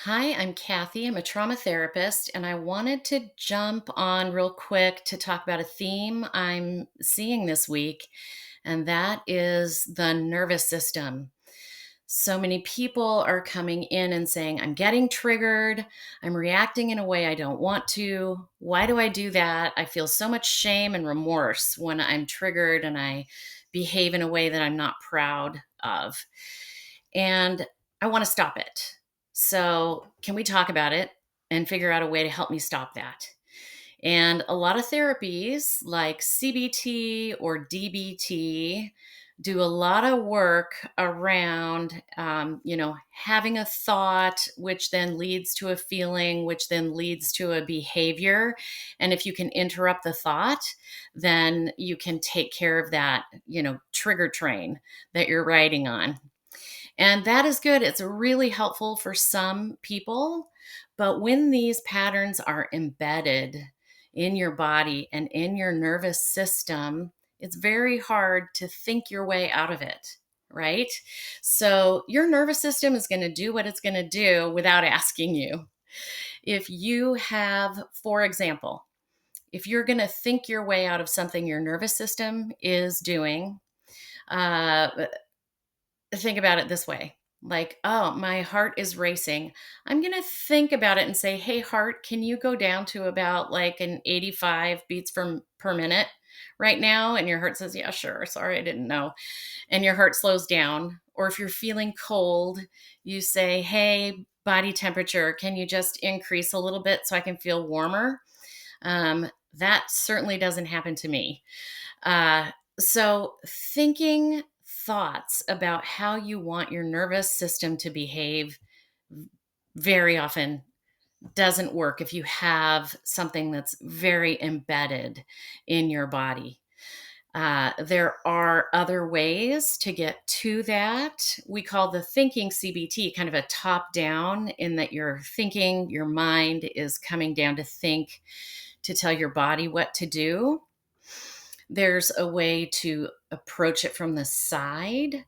Hi, I'm Kathy. I'm a trauma therapist, and I wanted to jump on real quick to talk about a theme I'm seeing this week, and that is the nervous system. So many people are coming in and saying, I'm getting triggered. I'm reacting in a way I don't want to. Why do I do that? I feel so much shame and remorse when I'm triggered and I behave in a way that I'm not proud of. And I want to stop it. So, can we talk about it and figure out a way to help me stop that? And a lot of therapies like CBT or DBT do a lot of work around, having a thought, which then leads to a feeling, which then leads to a behavior. And if you can interrupt the thought, then you can take care of that, trigger train that you're riding on. And that is good. It's really helpful for some people. But when these patterns are embedded in your body and in your nervous system, it's very hard to think your way out of it, right? So your nervous system is going to do what it's going to do without asking you. If you have, for example, if you're going to think your way out of something your nervous system is doing, uh, think about it this way. Like, oh, my heart is racing. I'm going to think about it and say, hey, heart, can you go down to about like an 85 beats per minute right now? And your heart says, yeah, sure. Sorry, I didn't know. And your heart slows down. Or if you're feeling cold, you say, hey, body temperature, can you just increase a little bit so I can feel warmer? That certainly doesn't happen to me. Uh, so, thinking thoughts about how you want your nervous system to behave very often doesn't work if you have something that's very embedded in your body. There are other ways to get to that. We call the thinking CBT kind of a top down, in that you're thinking, your mind is coming down to think, to tell your body what to do. There's a way to approach it from the side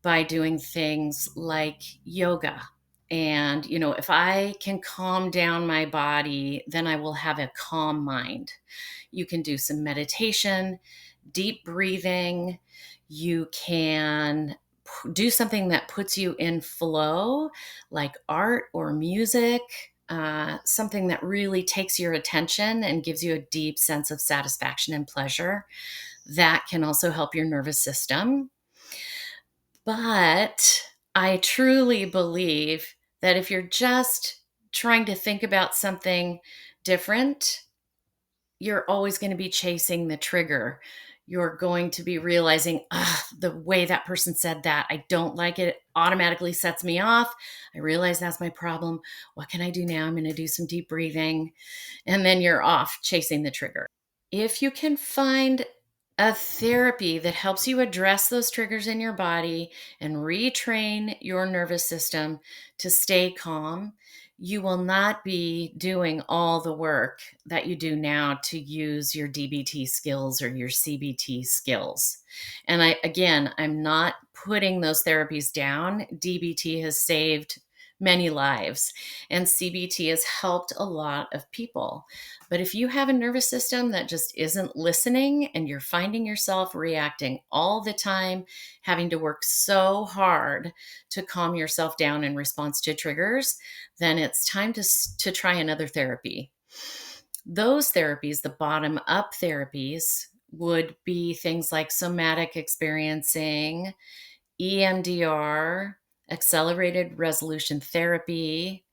by doing things like yoga. And, if I can calm down my body, then I will have a calm mind. You can do some meditation, deep breathing. You can do something that puts you in flow, like art or music, something that really takes your attention and gives you a deep sense of satisfaction and pleasure. That can also help your nervous system. But I truly believe that if you're just trying to think about something different, you're always going to be chasing the trigger. You're going to be realizing, the way that person said that, I don't like it. It automatically sets me off. I realize that's my problem. What can I do now? I'm going to do some deep breathing. And then you're off chasing the trigger. If you can find a therapy that helps you address those triggers in your body and retrain your nervous system to stay calm, you will not be doing all the work that you do now to use your DBT skills or your CBT skills. And I'm not putting those therapies down. DBT has saved many lives, and CBT has helped a lot of people. But if you have a nervous system that just isn't listening and you're finding yourself reacting all the time, having to work so hard to calm yourself down in response to triggers, then it's time to try another therapy. Those therapies, the bottom up therapies, would be things like somatic experiencing, EMDR, accelerated resolution therapy,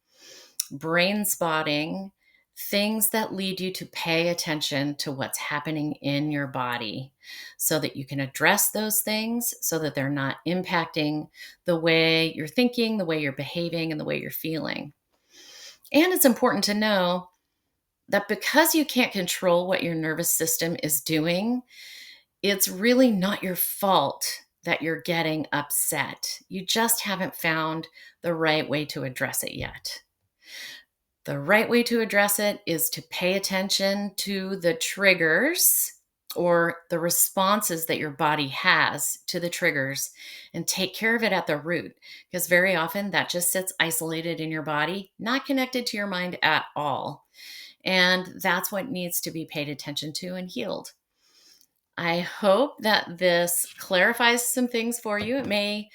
brain spotting, things that lead you to pay attention to what's happening in your body so that you can address those things so that they're not impacting the way you're thinking, the way you're behaving, and the way you're feeling. And it's important to know that because you can't control what your nervous system is doing, it's really not your fault that you're getting upset. You just haven't found the right way to address it yet. The right way to address it is to pay attention to the triggers or the responses that your body has to the triggers and take care of it at the root. Because very often that just sits isolated in your body, not connected to your mind at all. And that's what needs to be paid attention to and healed. I hope that this clarifies some things for you. It may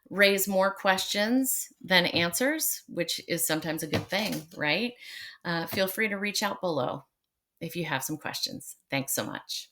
raise more questions than answers, which is sometimes a good thing, right? Feel free to reach out below if you have some questions. Thanks so much.